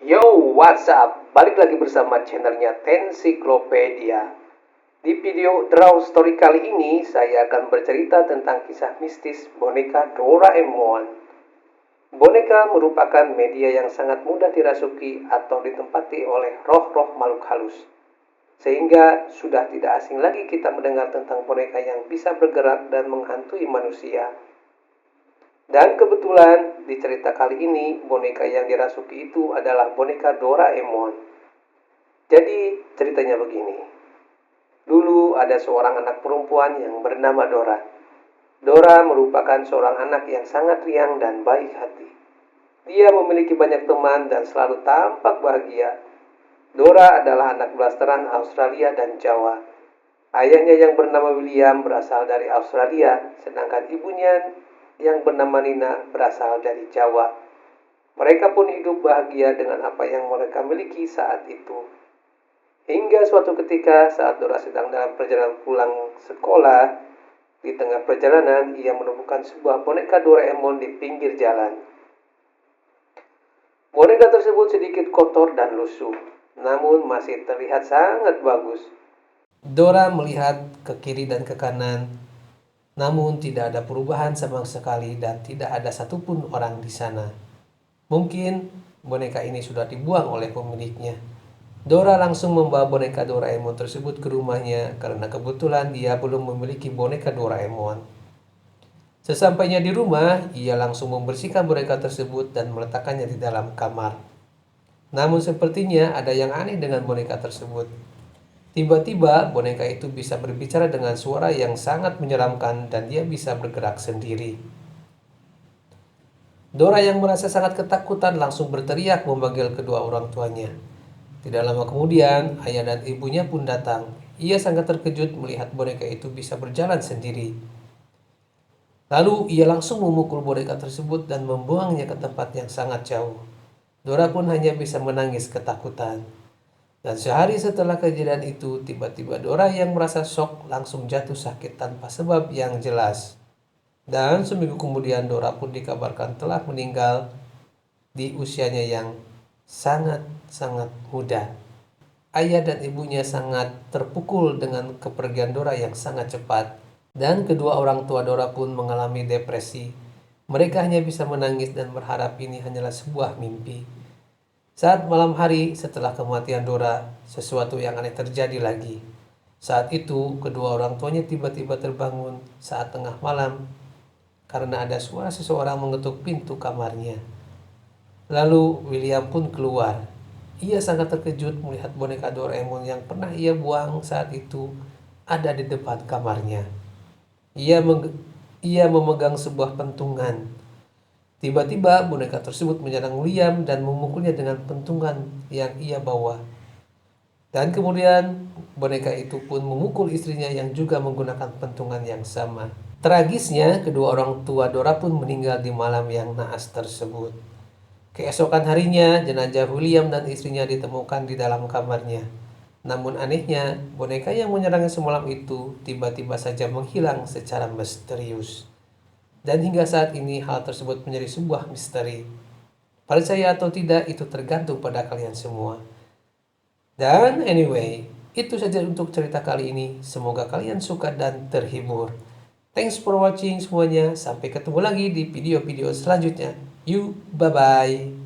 Yo, what's up? Balik lagi bersama channelnya Tensiklopedia. Di video Draw Story kali ini, saya akan bercerita tentang kisah mistis boneka Doraemon. Boneka merupakan media yang sangat mudah dirasuki atau ditempati oleh roh-roh makhluk halus. Sehingga sudah tidak asing lagi kita mendengar tentang boneka yang bisa bergerak dan menghantui manusia. Dan kebetulan di cerita kali ini boneka yang dirasuki itu adalah boneka Doraemon. Jadi ceritanya begini. Dulu ada seorang anak perempuan yang bernama Dora. Dora merupakan seorang anak yang sangat riang dan baik hati. Dia memiliki banyak teman dan selalu tampak bahagia. Dora adalah anak blasteran Australia dan Jawa. Ayahnya yang bernama William berasal dari Australia, sedangkan ibunya yang bernama Nina berasal dari Jawa. Mereka pun hidup bahagia dengan apa yang mereka miliki saat itu. Hingga suatu ketika saat Dora sedang dalam perjalanan pulang sekolah, di tengah perjalanan ia menemukan sebuah boneka Doraemon di pinggir jalan. Boneka tersebut sedikit kotor dan lusuh, namun masih terlihat sangat bagus. Dora melihat ke kiri dan ke kanan, namun tidak ada perubahan sama sekali dan tidak ada satupun orang di sana. Mungkin boneka ini sudah dibuang oleh pemiliknya. Dora langsung membawa boneka Doraemon tersebut ke rumahnya karena kebetulan dia belum memiliki boneka Doraemon. Sesampainya di rumah, ia langsung membersihkan boneka tersebut dan meletakkannya di dalam kamar. Namun sepertinya ada yang aneh dengan boneka tersebut. Tiba-tiba boneka itu bisa berbicara dengan suara yang sangat menyeramkan dan dia bisa bergerak sendiri. Dora yang merasa sangat ketakutan langsung berteriak memanggil kedua orang tuanya. Tidak lama kemudian, ayah dan ibunya pun datang. Ia sangat terkejut melihat boneka itu bisa berjalan sendiri. Lalu ia langsung memukul boneka tersebut dan membuangnya ke tempat yang sangat jauh. Dora pun hanya bisa menangis ketakutan. Dan sehari setelah kejadian itu, tiba-tiba Dora yang merasa shock langsung jatuh sakit tanpa sebab yang jelas. Dan seminggu kemudian Dora pun dikabarkan telah meninggal di usianya yang sangat-sangat muda. Ayah dan ibunya sangat terpukul dengan kepergian Dora yang sangat cepat. Dan kedua orang tua Dora pun mengalami depresi. Mereka hanya bisa menangis dan berharap ini hanyalah sebuah mimpi. Saat malam hari setelah kematian Dora, sesuatu yang aneh terjadi lagi. Saat itu, kedua orang tuanya tiba-tiba terbangun saat tengah malam karena ada suara seseorang mengetuk pintu kamarnya. Lalu William pun keluar. Ia sangat terkejut melihat boneka Doraemon yang pernah ia buang saat itu ada di depan kamarnya. Ia memegang sebuah pentungan. Tiba-tiba boneka tersebut menyerang William dan memukulnya dengan pentungan yang ia bawa. Dan kemudian boneka itu pun memukul istrinya yang juga menggunakan pentungan yang sama. Tragisnya, kedua orang tua Dora pun meninggal di malam yang naas tersebut. Keesokan harinya, jenazah William dan istrinya ditemukan di dalam kamarnya. Namun anehnya, boneka yang menyerangnya semalam itu tiba-tiba saja menghilang secara misterius. Dan hingga saat ini hal tersebut menjadi sebuah misteri. Percaya atau tidak itu tergantung pada kalian semua. Dan anyway, itu saja untuk cerita kali ini. Semoga kalian suka dan terhibur. Thanks for watching semuanya. Sampai ketemu lagi di video-video selanjutnya. You, bye-bye.